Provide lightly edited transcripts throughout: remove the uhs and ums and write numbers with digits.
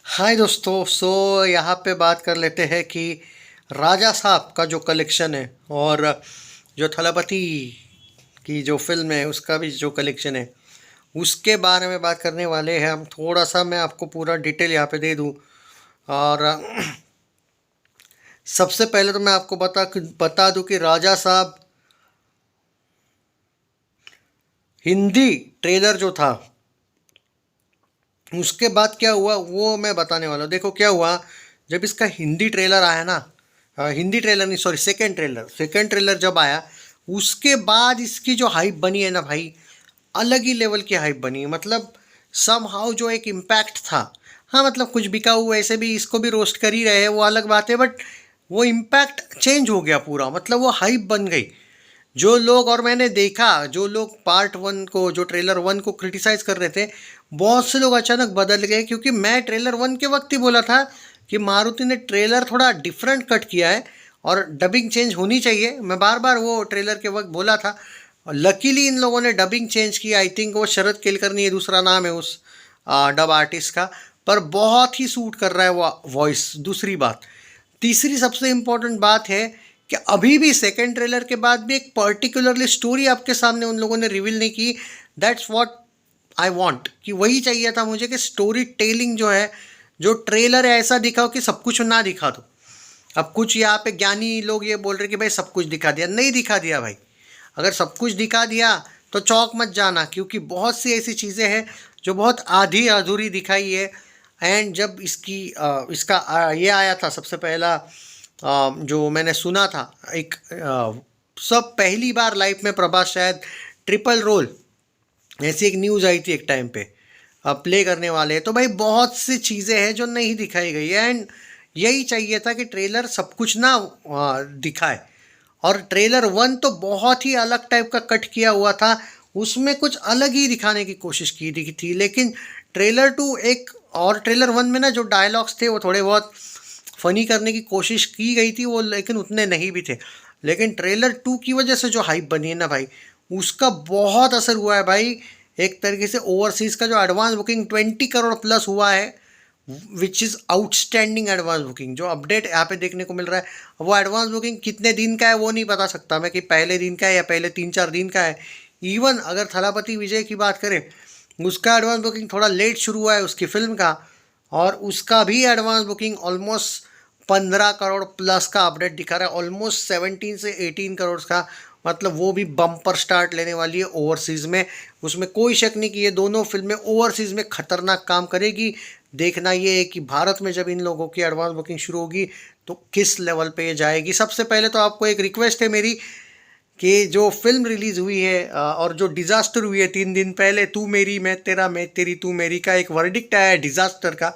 हाय दोस्तों। यहाँ पे बात कर लेते हैं कि राजा साहब का जो कलेक्शन है और जो थलापति की जो फिल्म है उसका भी जो कलेक्शन है उसके बारे में बात करने वाले हैं हम। थोड़ा सा मैं आपको पूरा डिटेल यहाँ पे दे दूँ। और सबसे पहले तो मैं आपको बता दूँ कि राजा साहब हिंदी ट्रेलर जो था उसके बाद क्या हुआ वो मैं बताने वाला हूँ। देखो क्या हुआ, जब इसका हिंदी ट्रेलर आया ना, हिंदी ट्रेलर नहीं सॉरी सेकंड ट्रेलर जब आया उसके बाद इसकी जो हाइप बनी है ना भाई, अलग ही लेवल की हाइप बनी है। मतलब सम हाउ जो एक इम्पैक्ट था, हाँ मतलब कुछ बिका हुआ ऐसे भी इसको भी रोस्ट कर ही रहे हैं वो अलग बात है, बट वो इम्पैक्ट चेंज हो गया पूरा। मतलब वो हाइप बन गई। जो लोग, और मैंने देखा जो लोग पार्ट वन को, जो ट्रेलर वन को क्रिटिसाइज कर रहे थे, बहुत से लोग अचानक बदल गए। क्योंकि मैं ट्रेलर वन के वक्त ही बोला था कि मारुति ने ट्रेलर थोड़ा डिफरेंट कट किया है और डबिंग चेंज होनी चाहिए। मैं बार बार वो ट्रेलर के वक्त बोला था और लकीली इन लोगों ने डबिंग चेंज की। आई थिंक वो शरद केलकर्नी है, दूसरा नाम है उस डब आर्टिस्ट का, पर बहुत ही सूट कर रहा है वो वॉइस। दूसरी बात, तीसरी सबसे इम्पोर्टेंट बात है कि अभी भी सेकेंड ट्रेलर के बाद भी एक पर्टिकुलरली स्टोरी आपके सामने उन लोगों ने रिवील नहीं की। दैट्स व्हाट आई वांट, कि वही चाहिए था मुझे कि स्टोरी टेलिंग जो है, जो ट्रेलर है ऐसा दिखाओ कि सब कुछ ना दिखा दो। अब कुछ यहाँ पे ज्ञानी लोग ये बोल रहे कि भाई सब कुछ दिखा दिया, नहीं दिखा दिया भाई। अगर सब कुछ दिखा दिया तो चौक मत जाना, क्योंकि बहुत सी ऐसी चीज़ें हैं जो बहुत आधी अधूरी दिखाई है। एंड जब इसका ये आया था सबसे पहला, जो मैंने सुना था एक, सब पहली बार लाइफ में प्रभास शायद ट्रिपल रोल, ऐसी एक न्यूज़ आई थी एक टाइम पे, प्ले करने वाले हैं। तो भाई बहुत सी चीज़ें हैं जो नहीं दिखाई गई है। एंड यही चाहिए था कि ट्रेलर सब कुछ ना दिखाए। और ट्रेलर वन तो बहुत ही अलग टाइप का कट किया हुआ था, उसमें कुछ अलग ही दिखाने की कोशिश की थी। लेकिन ट्रेलर टू एक, और ट्रेलर वन में ना जो डायलॉग्स थे वो थोड़े बहुत फनी करने की कोशिश की गई थी वो, लेकिन उतने नहीं भी थे। लेकिन ट्रेलर टू की वजह से जो हाइप बनी है ना भाई, उसका बहुत असर हुआ है भाई। एक तरीके से ओवरसीज़ का जो एडवांस बुकिंग 20 करोड़ प्लस हुआ है, which is outstanding advance booking. जो अपडेट यहाँ पे देखने को मिल रहा है वो एडवांस बुकिंग कितने दिन का है वो नहीं बता सकता मैं, कि पहले दिन का है या पहले 3-4 दिन का है। इवन अगर थलापति विजय की बात करें, उसका एडवांस बुकिंग थोड़ा लेट शुरू हुआ है उसकी फिल्म का, और उसका भी advance booking almost 15 crore plus का अपडेट दिखा रहा है, ऑलमोस्ट 17 से 18 करोड़ का। मतलब वो भी बम्पर स्टार्ट लेने वाली है ओवरसीज़ में। उसमें कोई शक नहीं कि ये दोनों फिल्में ओवरसीज़ में खतरनाक काम करेगी। देखना ये है कि भारत में जब इन लोगों की एडवांस बुकिंग शुरू होगी तो किस लेवल पे ये जाएगी। सबसे पहले तो आपको एक रिक्वेस्ट है मेरी कि जो फिल्म रिलीज़ हुई है और जो डिज़ास्टर हुई है 3 दिन पहले, तू मेरी मैं तेरा मैं तेरी तू मेरी का एक वर्डिक्ट आया है डिज़ास्टर का,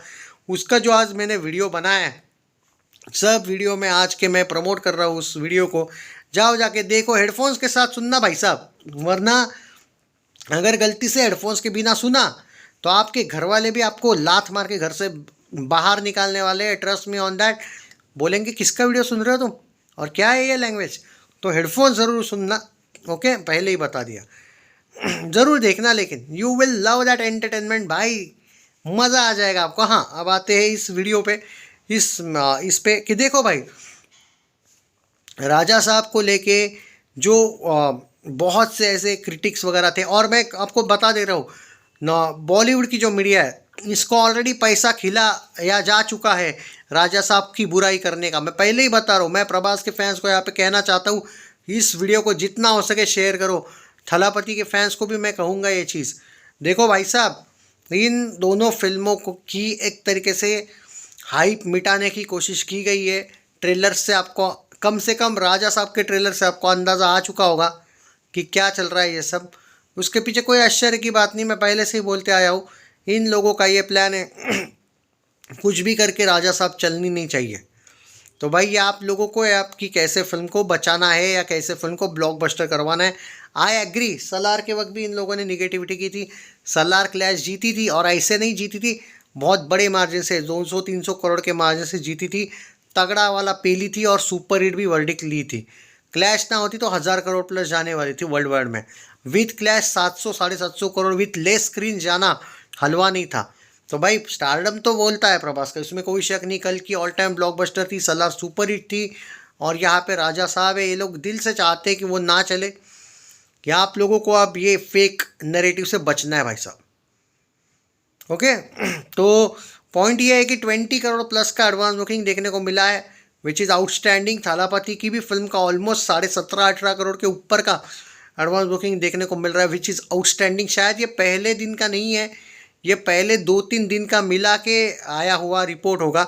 उसका जो आज मैंने वीडियो बनाया है, सब वीडियो में आज के मैं प्रमोट कर रहा हूँ उस वीडियो को। जाओ जाके देखो, हेडफोन्स के साथ सुनना भाई साहब, वरना अगर गलती से हेडफोन्स के बिना सुना तो आपके घर वाले भी आपको लात मार के घर से बाहर निकालने वाले हैं। Trust me on that. बोलेंगे किसका वीडियो सुन रहे हो तुम और क्या है ये लैंग्वेज। तो हेडफोन ज़रूर सुनना, ओके, पहले ही बता दिया। ज़रूर देखना, लेकिन you will love that entertainment भाई, मज़ा आ जाएगा आपको। हाँ, अब आते हैं इस वीडियो पे, इस पे कि देखो भाई, राजा साहब को लेके जो बहुत से ऐसे क्रिटिक्स वगैरह थे, और मैं आपको बता दे रहा हूँ ना, बॉलीवुड की जो मीडिया है इसको ऑलरेडी पैसा खिला या जा चुका है राजा साहब की बुराई करने का। मैं पहले ही बता रहा हूँ। मैं प्रभास के फैंस को यहाँ पे कहना चाहता हूँ, इस वीडियो को जितना हो सके शेयर करो। थलापति के फैंस को भी मैं कहूँगा ये चीज़। देखो भाई साहब, इन दोनों फिल्मों को की एक तरीके से हाइप मिटाने की कोशिश की गई है। ट्रेलर से आपको, कम से कम राजा साहब के ट्रेलर से आपको अंदाज़ा आ चुका होगा कि क्या चल रहा है ये सब। उसके पीछे कोई आश्चर्य की बात नहीं, मैं पहले से ही बोलते आया हूँ। इन लोगों का ये प्लान है कुछ भी करके राजा साहब चलनी नहीं चाहिए। तो भाई ये आप लोगों को है आपकी कैसे फिल्म को बचाना है या कैसे फिल्म को ब्लॉकबस्टर करवाना है। आई एग्री, सलार के वक्त भी इन लोगों ने निगेटिविटी की थी, सलार क्लैश जीती थी, और ऐसे नहीं जीती थी, बहुत बड़े मार्जिन से 200-300 करोड़ के मार्जिन से जीती थी। तगड़ा वाला पेली थी और सुपर हिट भी वर्डिक्ट ली थी। क्लैश ना होती तो 1000 करोड़ प्लस जाने वाली थी वर्ल्ड वाइड में। With clash 700 750 crore, with less screen जाना हलवा नहीं था। तो भाई स्टारडम तो बोलता है प्रभास का, इसमें कोई शक नहीं। कल की ऑल टाइम ब्लॉकबस्टर थी, सलार सुपर हिट थी, और यहाँ पे राजा साहब है, ये लोग दिल से चाहते हैं कि वो ना चले। क्या आप लोगों को अब ये फेक नैरेटिव से बचना है भाई साहब, ओके। तो पॉइंट ये है कि 20 करोड़ प्लस का एडवांस बुकिंग देखने को मिला है, विच इज़ आउटस्टैंडिंग। थालापति की भी फिल्म का ऑलमोस्ट 17.5-18 करोड़ के ऊपर का एडवांस बुकिंग देखने को मिल रहा है, विच इज़ आउटस्टैंडिंग। शायद ये पहले दिन का नहीं है, ये पहले 2-3 दिन का मिला के आया हुआ रिपोर्ट होगा।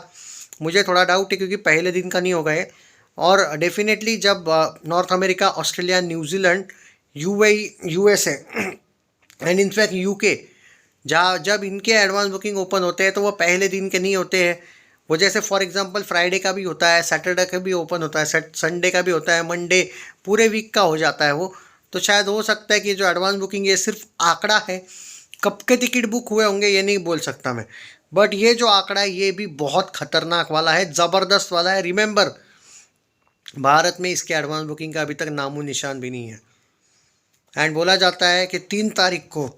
मुझे थोड़ा डाउट है क्योंकि पहले दिन का नहीं होगा ये। और डेफिनेटली जब north America, Australia, New Zealand, USA and in fact UK, जहाँ जब इनके एडवांस बुकिंग ओपन होते हैं तो वो पहले दिन के नहीं होते हैं। वो जैसे फॉर एग्जांपल फ्राइडे का भी होता है, सैटरडे का भी ओपन होता है, संडे का भी होता है, मंडे, पूरे वीक का हो जाता है वो। तो शायद हो सकता है कि जो एडवांस बुकिंग ये सिर्फ आंकड़ा है, कब के टिकट बुक हुए होंगे ये नहीं बोल सकता मैं, बट ये जो आंकड़ा है ये भी बहुत खतरनाक वाला है, ज़बरदस्त वाला है। रिमेंबर, भारत में इसके एडवांस बुकिंग का अभी तक नामो निशान भी नहीं है। एंड बोला जाता है कि 3 तारीख को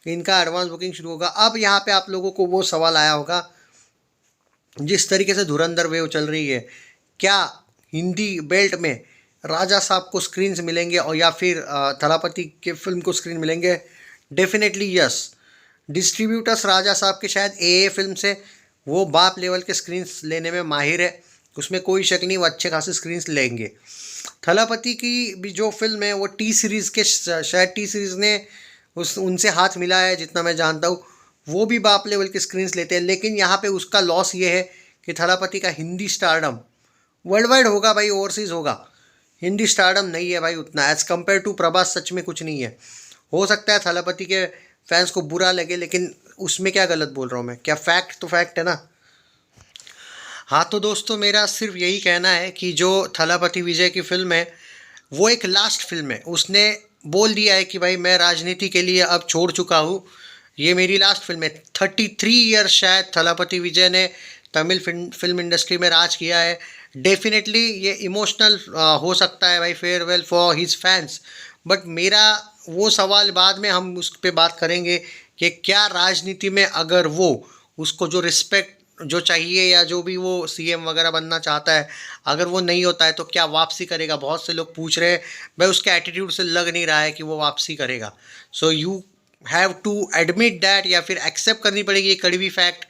इनका एडवांस बुकिंग शुरू होगा। अब यहाँ पे आप लोगों को वो सवाल आया होगा, जिस तरीके से धुरंधर वेव चल रही है, क्या हिंदी बेल्ट में राजा साहब को स्क्रीन्स मिलेंगे और या फिर थलापति के फिल्म को स्क्रीन मिलेंगे? Definitely yes. डिस्ट्रीब्यूटर्स राजा साहब के शायद ए फिल्म से वो बाप लेवल के स्क्रीन्स लेने में माहिर है, उसमें कोई शक नहीं, वो अच्छे खासे स्क्रीन्स लेंगे। थलापति की भी जो फिल्म है वो टी सीरीज़ के, शायद टी सीरीज़ ने उनसे हाथ मिला है जितना मैं जानता हूँ, वो भी बाप लेवल के स्क्रीन्स लेते हैं। लेकिन यहाँ पे उसका लॉस ये है कि थलापति का हिंदी स्टारडम वर्ल्ड वाइड होगा भाई, ओवरसीज़ होगा, हिंदी स्टारडम नहीं है भाई उतना, एज़ कम्पेयर टू प्रभास सच में कुछ नहीं है। हो सकता है थलापति के फैंस को बुरा लगे, लेकिन उसमें क्या गलत बोल रहा हूँ मैं, क्या फैक्ट तो फैक्ट है ना। हाँ तो दोस्तों, मेरा सिर्फ यही कहना है कि जो थलापति विजय की फिल्म है वो एक लास्ट फिल्म है। उसने बोल दिया है कि भाई मैं राजनीति के लिए अब छोड़ चुका हूँ, ये मेरी लास्ट फिल्म है। 33 ईयर शायद थलापति विजय ने तमिल फिल्म इंडस्ट्री में राज किया है। डेफिनेटली ये इमोशनल हो सकता है भाई, farewell for his fans, but मेरा वो सवाल बाद में हम उस पर बात करेंगे कि क्या राजनीति में अगर वो उसको जो रिस्पेक्ट जो चाहिए या जो भी वो सीएम वगैरह बनना चाहता है, अगर वो नहीं होता है तो क्या वापसी करेगा? बहुत से लोग पूछ रहे हैं, भाई उसके एटीट्यूड से लग नहीं रहा है कि वो वापसी करेगा। So you have to admit that, या फिर एक्सेप्ट करनी पड़ेगी ये कड़वी फैक्ट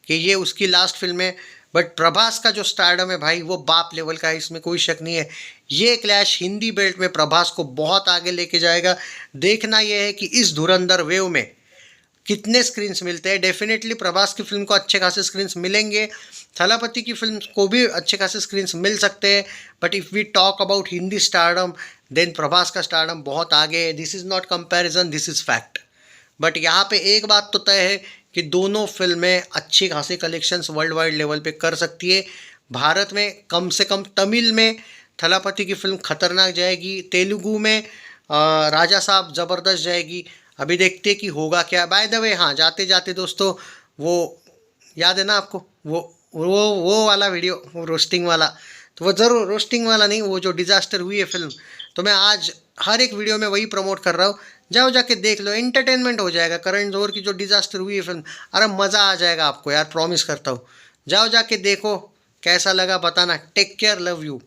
कि ये उसकी लास्ट फिल्म है। बट प्रभास का जो स्टारडम है भाई वो बाप लेवल का है, इसमें कोई शक नहीं है। ये क्लैश हिंदी बेल्ट में प्रभास को बहुत आगे लेके जाएगा। देखना यह है कि इस धुरंधर वेव में कितने स्क्रीन्स मिलते हैं। डेफिनेटली प्रभास की फिल्म को अच्छे खासे स्क्रीन्स मिलेंगे, थलापति की फिल्म को भी अच्छे खासे स्क्रीन्स मिल सकते हैं, but if we talk about Hindi stardom then Prabhas का स्टारडम बहुत आगे है। This is not comparison, this is fact. But यहाँ पे एक बात तो तय है कि दोनों फिल्में अच्छी खासी कलेक्शंस वर्ल्ड वाइड लेवल पे कर सकती है। भारत में कम से कम तमिल में थलापति की फिल्म खतरनाक जाएगी, तेलुगु में राजा साहब ज़बरदस्त जाएगी। अभी देखते कि होगा क्या। बाय द वे, हाँ जाते जाते दोस्तों, वो याद है ना आपको वो वाला वीडियो, वो रोस्टिंग वाला, तो वो ज़रूर रोस्टिंग वाला नहीं, वो जो डिज़ास्टर हुई है फिल्म, तो मैं आज हर एक वीडियो में वही प्रमोट कर रहा हूँ। जाओ जाके देख लो, एंटरटेनमेंट हो जाएगा। करण जौहर की जो डिज़ास्टर हुई है फिल्म, अरे मज़ा आ जाएगा आपको यार, प्रॉमिस करता हूँ। जाओ जाके देखो, कैसा लगा बताना। Take care, love you.